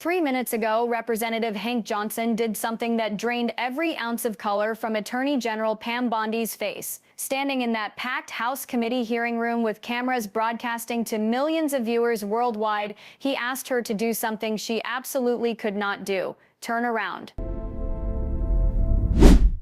3 minutes ago, Representative Hank Johnson did something that drained every ounce of color from Attorney General Pam Bondi's face. Standing in that packed House committee hearing room with cameras broadcasting to millions of viewers worldwide, he asked her to do something she absolutely could not do: turn around.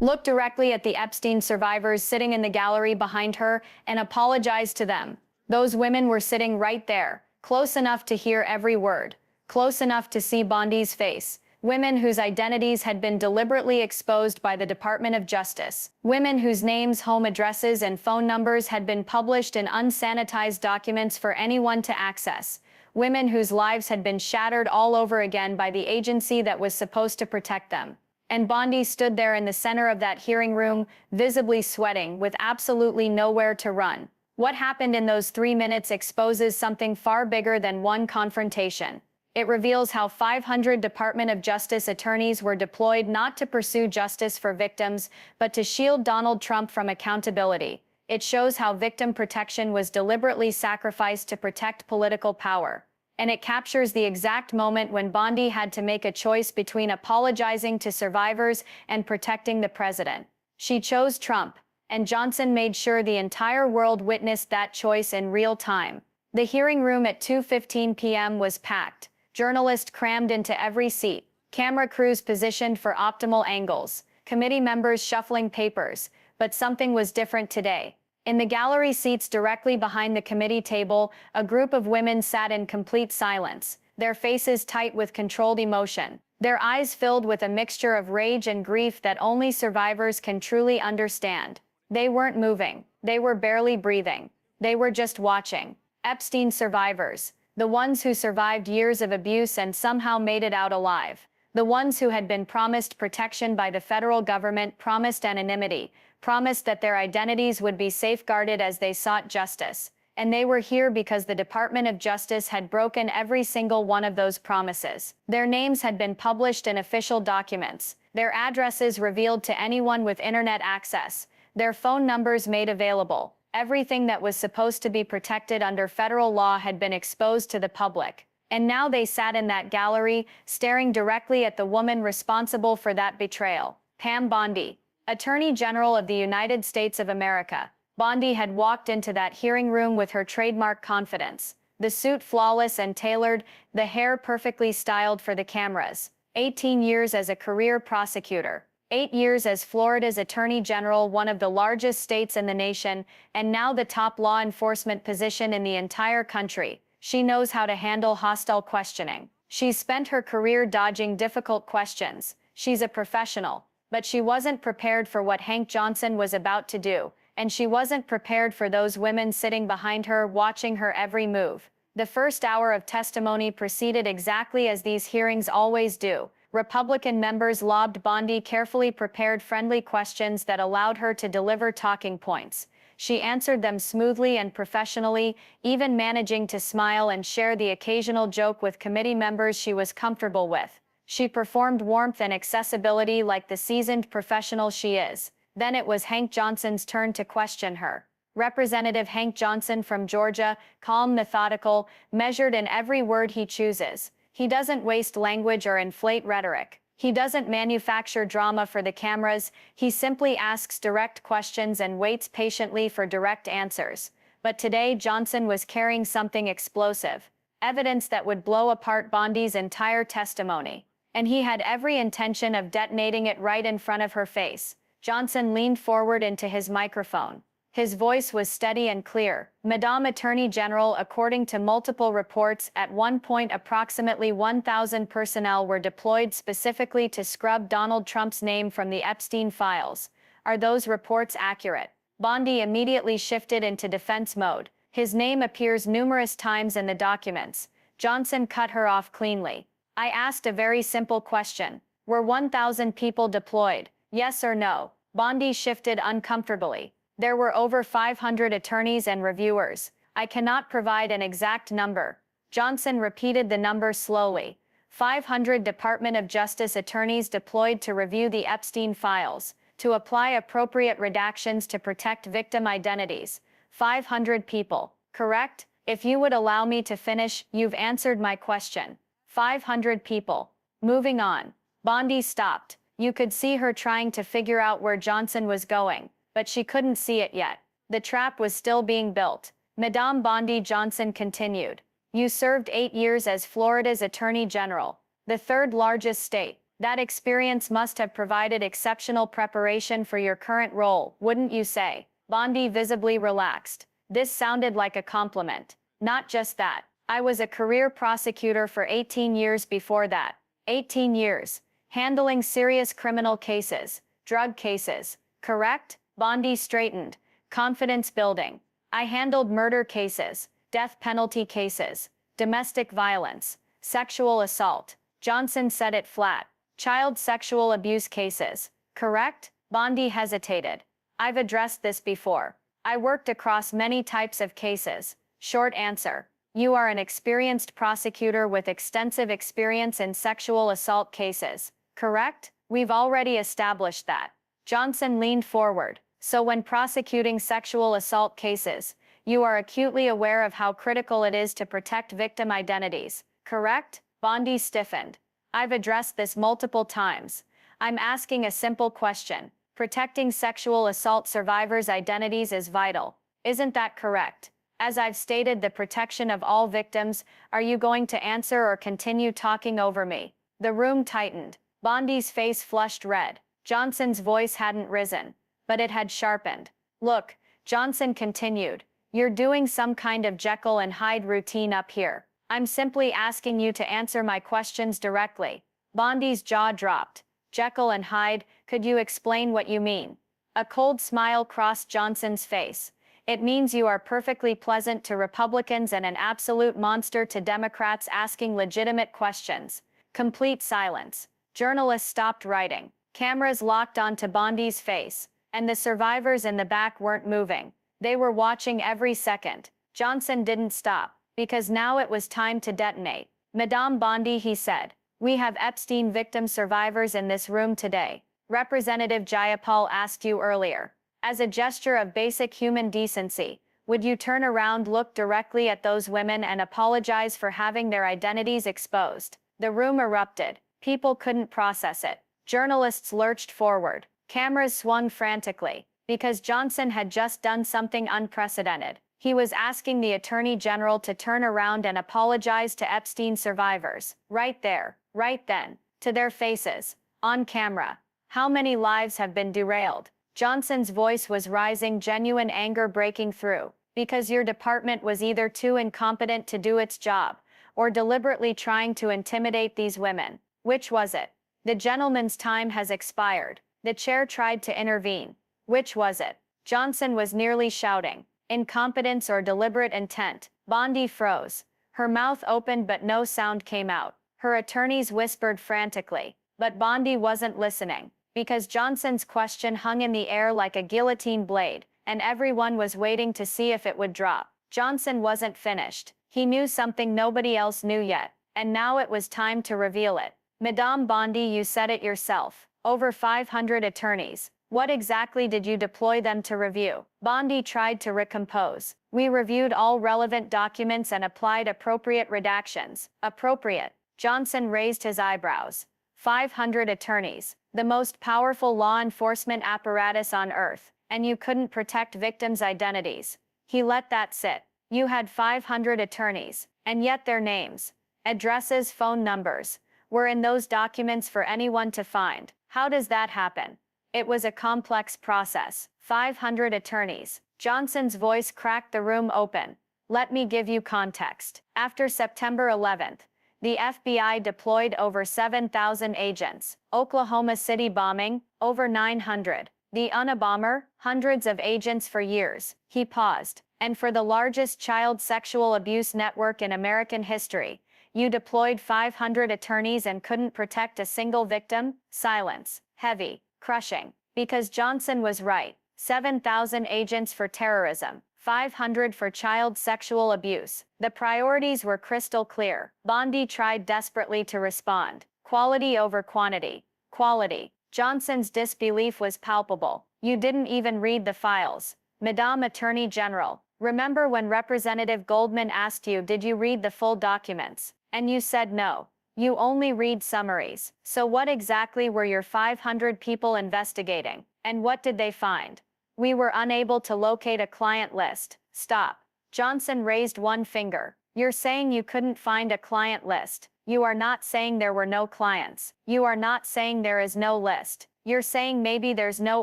Look directly at the Epstein survivors sitting in the gallery behind her and apologize to them. Those women were sitting right there, close enough to hear every word, close enough to see Bondi's face. Women whose identities had been deliberately exposed by the Department of Justice. Women whose names, home addresses, and phone numbers had been published in unsanitized documents for anyone to access. Women whose lives had been shattered all over again by the agency that was supposed to protect them. And Bondi stood there in the center of that hearing room, visibly sweating, with absolutely nowhere to run. What happened in those 3 minutes exposes something far bigger than one confrontation. It reveals how 500 Department of Justice attorneys were deployed not to pursue justice for victims, but to shield Donald Trump from accountability. It shows how victim protection was deliberately sacrificed to protect political power. And it captures the exact moment when Bondi had to make a choice between apologizing to survivors and protecting the president. She chose Trump, and Johnson made sure the entire world witnessed that choice in real time. The hearing room at 2:15 p.m. was packed, journalists crammed into every seat, camera crews positioned for optimal angles, committee members shuffling papers, but something was different today. In the gallery seats directly behind the committee table, a group of women sat in complete silence, their faces tight with controlled emotion, their eyes filled with a mixture of rage and grief that only survivors can truly understand. They weren't moving. They were barely breathing. They were just watching. Epstein survivors, the ones who survived years of abuse and somehow made it out alive. The ones who had been promised protection by the federal government, promised anonymity, promised that their identities would be safeguarded as they sought justice. And they were here because the Department of Justice had broken every single one of those promises. Their names had been published in official documents, their addresses revealed to anyone with internet access, their phone numbers made available. Everything that was supposed to be protected under federal law had been exposed to the public. And now they sat in that gallery, staring directly at the woman responsible for that betrayal, Pam Bondi, Attorney General of the United States of America. Bondi had walked into that hearing room with her trademark confidence, the suit flawless and tailored, the hair perfectly styled for the cameras. 18 years as a career prosecutor, 8 years as Florida's Attorney General, one of the largest states in the nation, and now the top law enforcement position in the entire country. She knows how to handle hostile questioning. She's spent her career dodging difficult questions. She's a professional. But she wasn't prepared for what Hank Johnson was about to do, and she wasn't prepared for those women sitting behind her, watching her every move. The first hour of testimony proceeded exactly as these hearings always do. Republican members lobbed Bondi carefully prepared friendly questions that allowed her to deliver talking points. She answered them smoothly and professionally, even managing to smile and share the occasional joke with committee members she was comfortable with. She performed warmth and accessibility like the seasoned professional she is. Then it was Hank Johnson's turn to question her. Representative Hank Johnson from Georgia, calm, methodical, measured in every word he chooses. He doesn't waste language or inflate rhetoric. He doesn't manufacture drama for the cameras. He simply asks direct questions and waits patiently for direct answers. But today Johnson was carrying something explosive, evidence that would blow apart Bondi's entire testimony. And he had every intention of detonating it right in front of her face. Johnson leaned forward into his microphone. His voice was steady and clear. Madame Attorney General, according to multiple reports, at one point approximately 1,000 personnel were deployed specifically to scrub Donald Trump's name from the Epstein files. Are those reports accurate? Bondi immediately shifted into defense mode. His name appears numerous times in the documents. Johnson cut her off cleanly. I asked a very simple question. Were 1,000 people deployed? Yes or no? Bondi shifted uncomfortably. There were over 500 attorneys and reviewers. I cannot provide an exact number. Johnson repeated the number slowly. 500 Department of Justice attorneys deployed to review the Epstein files, to apply appropriate redactions to protect victim identities. 500 people, correct? If you would allow me to finish, you've answered my question. 500 people. Moving on. Bondi stopped. You could see her trying to figure out where Johnson was going, but she couldn't see it yet. The trap was still being built. Madame Bondi, Johnson continued. You served 8 years as Florida's Attorney General, the third largest state. That experience must have provided exceptional preparation for your current role, wouldn't you say? Bondi visibly relaxed. This sounded like a compliment. Not just that. I was a career prosecutor for 18 years before that. 18 years. Handling serious criminal cases, drug cases, correct? Bondi straightened. Confidence building. I handled murder cases, death penalty cases, domestic violence, sexual assault. Johnson said it flat. Child sexual abuse cases, correct? Bondi hesitated. I've addressed this before. I worked across many types of cases. Short answer. You are an experienced prosecutor with extensive experience in sexual assault cases, correct? We've already established that. Johnson leaned forward. So when prosecuting sexual assault cases, you are acutely aware of how critical it is to protect victim identities, correct? Bondi stiffened. I've addressed this multiple times. I'm asking a simple question. Protecting sexual assault survivors' identities is vital. Isn't that correct? As I've stated, the protection of all victims. Are you going to answer or continue talking over me? The room tightened. Bondi's face flushed red. Johnson's voice hadn't risen, but it had sharpened. Look, Johnson continued, you're doing some kind of Jekyll and Hyde routine up here. I'm simply asking you to answer my questions directly. Bondi's jaw dropped. Jekyll and Hyde, could you explain what you mean? A cold smile crossed Johnson's face. It means you are perfectly pleasant to Republicans and an absolute monster to Democrats asking legitimate questions. Complete silence. Journalists stopped writing. Cameras locked onto Bondi's face, and the survivors in the back weren't moving. They were watching every second. Johnson didn't stop, because now it was time to detonate. Madame Bondi, he said, we have Epstein victim survivors in this room today. Representative Jayapal asked you earlier. As a gesture of basic human decency, would you turn around, look directly at those women and apologize for having their identities exposed? The room erupted. People couldn't process it. Journalists lurched forward. Cameras swung frantically, because Johnson had just done something unprecedented. He was asking the Attorney General to turn around and apologize to Epstein survivors. Right there, right then, to their faces, on camera. How many lives have been derailed? Johnson's voice was rising, genuine anger breaking through. Because your department was either too incompetent to do its job, or deliberately trying to intimidate these women. Which was it? The gentleman's time has expired. The chair tried to intervene. Which was it? Johnson was nearly shouting. Incompetence or deliberate intent. Bondi froze. Her mouth opened but no sound came out. Her attorneys whispered frantically. But Bondi wasn't listening, because Johnson's question hung in the air like a guillotine blade, and everyone was waiting to see if it would drop. Johnson wasn't finished. He knew something nobody else knew yet, and now it was time to reveal it. Madame Bondi, you said it yourself. Over 500 attorneys. What exactly did you deploy them to review? Bondi tried to recompose. We reviewed all relevant documents and applied appropriate redactions. Appropriate. Johnson raised his eyebrows. 500 attorneys. The most powerful law enforcement apparatus on earth. And you couldn't protect victims' identities. He let that sit. You had 500 attorneys, and yet their names, addresses, phone numbers, were in those documents for anyone to find. How does that happen? It was a complex process. 500 attorneys. Johnson's voice cracked the room open. Let me give you context. After September 11th, the FBI deployed over 7,000 agents. Oklahoma City bombing, over 900. The Unabomber, hundreds of agents for years. He paused. And for the largest child sexual abuse network in American history, you deployed 500 attorneys and couldn't protect a single victim? Silence. Heavy. Crushing. Because Johnson was right. 7,000 agents for terrorism. 500 for child sexual abuse. The priorities were crystal clear. Bondi tried desperately to respond. Quality over quantity. Quality. Johnson's disbelief was palpable. You didn't even read the files. Madame Attorney General, remember when Representative Goldman asked you, did you read the full documents? And you said no. You only read summaries. So what exactly were your 500 people investigating? And what did they find? We were unable to locate a client list. Stop. Johnson raised one finger. You're saying you couldn't find a client list. You are not saying there were no clients. You are not saying there is no list. You're saying maybe there's no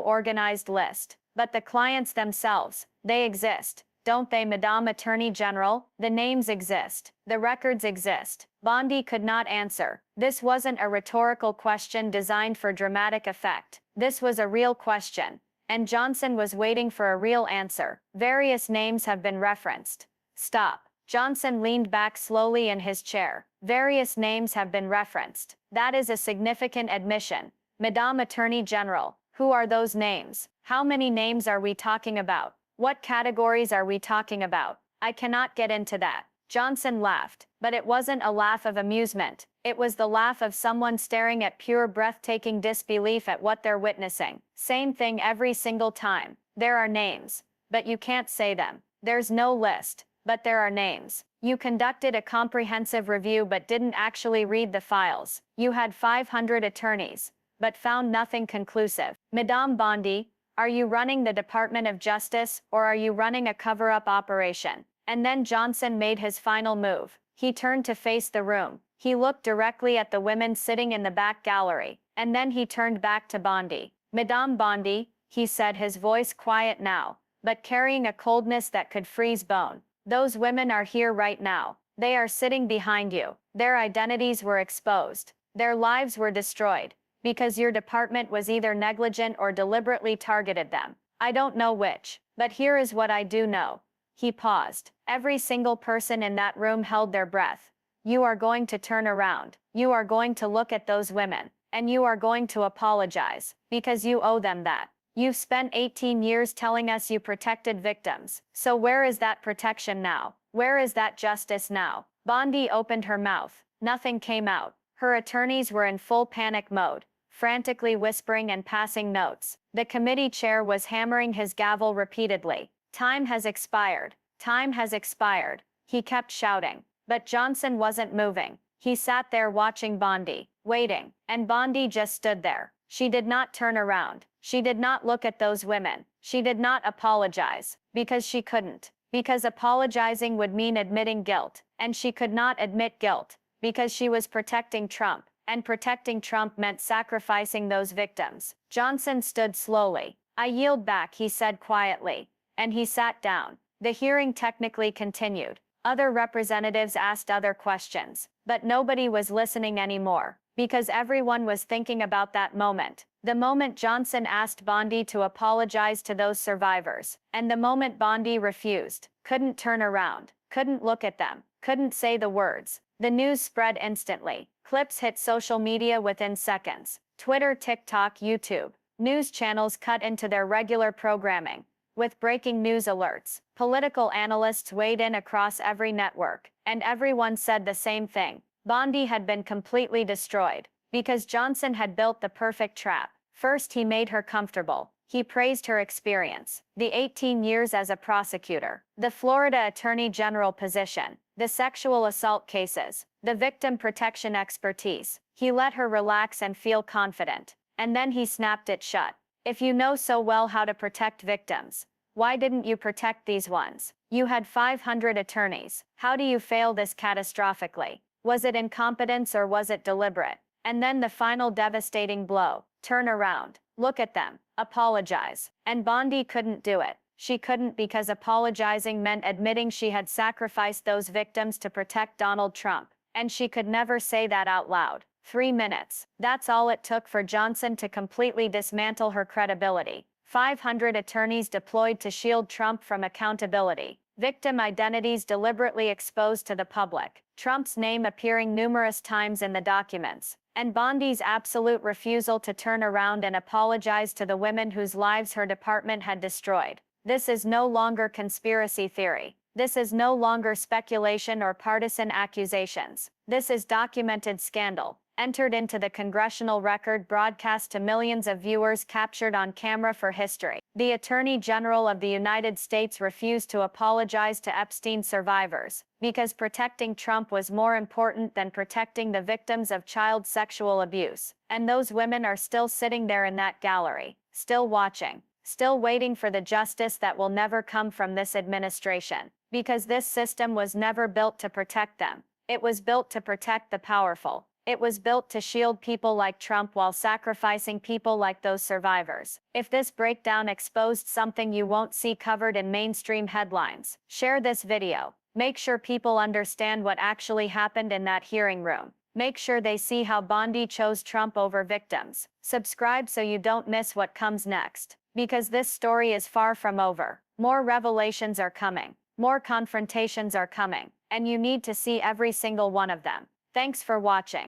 organized list. But the clients themselves, they exist. Don't they, Madame Attorney General? The names exist. The records exist. Bondi could not answer. This wasn't a rhetorical question designed for dramatic effect. This was a real question. And Johnson was waiting for a real answer. Various names have been referenced. Stop. Johnson leaned back slowly in his chair. Various names have been referenced. That is a significant admission. Madame Attorney General, who are those names? How many names are we talking about? What categories are we talking about? I cannot get into that. Johnson laughed, but it wasn't a laugh of amusement. It was the laugh of someone staring at pure breathtaking disbelief at what they're witnessing. Same thing every single time. There are names, but you can't say them. There's no list, but there are names. You conducted a comprehensive review but didn't actually read the files. You had 500 attorneys, but found nothing conclusive. Madame Bondi, are you running the Department of Justice, or are you running a cover-up operation? And then Johnson made his final move. He turned to face the room. He looked directly at the women sitting in the back gallery, and then he turned back to Bondi. Madame Bondi, he said, his voice quiet now, but carrying a coldness that could freeze bone. Those women are here right now. They are sitting behind you. Their identities were exposed. Their lives were destroyed. Because your department was either negligent or deliberately targeted them. I don't know which, but here is what I do know. He paused. Every single person in that room held their breath. You are going to turn around. You are going to look at those women, and you are going to apologize, because you owe them that. You've spent 18 years telling us you protected victims. So where is that protection now? Where is that justice now? Bondi opened her mouth. Nothing came out. Her attorneys were in full panic mode, frantically whispering and passing notes. The committee chair was hammering his gavel repeatedly. Time has expired. Time has expired. He kept shouting. But Johnson wasn't moving. He sat there watching Bondi, waiting, and Bondi just stood there. She did not turn around. She did not look at those women. She did not apologize, because she couldn't. Because apologizing would mean admitting guilt, and she could not admit guilt, because she was protecting Trump. And protecting Trump meant sacrificing those victims. Johnson stood slowly. I yield back, he said quietly. And he sat down. The hearing technically continued. Other representatives asked other questions. But nobody was listening anymore. Because everyone was thinking about that moment. The moment Johnson asked Bondi to apologize to those survivors. And the moment Bondi refused. Couldn't turn around. Couldn't look at them. Couldn't say the words. The news spread instantly. Clips hit social media within seconds. Twitter, TikTok, YouTube. News channels cut into their regular programming, with breaking news alerts. Political analysts weighed in across every network, and everyone said the same thing. Bondi had been completely destroyed, because Johnson had built the perfect trap. First, he made her comfortable. He praised her experience, the 18 years as a prosecutor, the Florida Attorney General position, the sexual assault cases, the victim protection expertise. He let her relax and feel confident. And then he snapped it shut. If you know so well how to protect victims, why didn't you protect these ones? You had 500 attorneys. How do you fail this catastrophically? Was it incompetence or was it deliberate? And then the final devastating blow. Turn around. Look at them. Apologize. And Bondi couldn't do it. She couldn't, because apologizing meant admitting she had sacrificed those victims to protect Donald Trump. And she could never say that out loud. 3 minutes. That's all it took for Johnson to completely dismantle her credibility. 500 attorneys deployed to shield Trump from accountability. Victim identities deliberately exposed to the public. Trump's name appearing numerous times in the documents. And Bondi's absolute refusal to turn around and apologize to the women whose lives her department had destroyed. This is no longer conspiracy theory. This is no longer speculation or partisan accusations. This is documented scandal. entered into the congressional record, broadcast to millions of viewers, captured on camera for history. The Attorney General of the United States refused to apologize to Epstein survivors because protecting Trump was more important than protecting the victims of child sexual abuse. And those women are still sitting there in that gallery, still watching, still waiting for the justice that will never come from this administration, because this system was never built to protect them. It was built to protect the powerful. It was built to shield people like Trump while sacrificing people like those survivors. If this breakdown exposed something you won't see covered in mainstream headlines, share this video. Make sure people understand what actually happened in that hearing room. Make sure they see how Bondi chose Trump over victims. Subscribe so you don't miss what comes next. Because this story is far from over. More revelations are coming. More confrontations are coming. And you need to see every single one of them. Thanks for watching.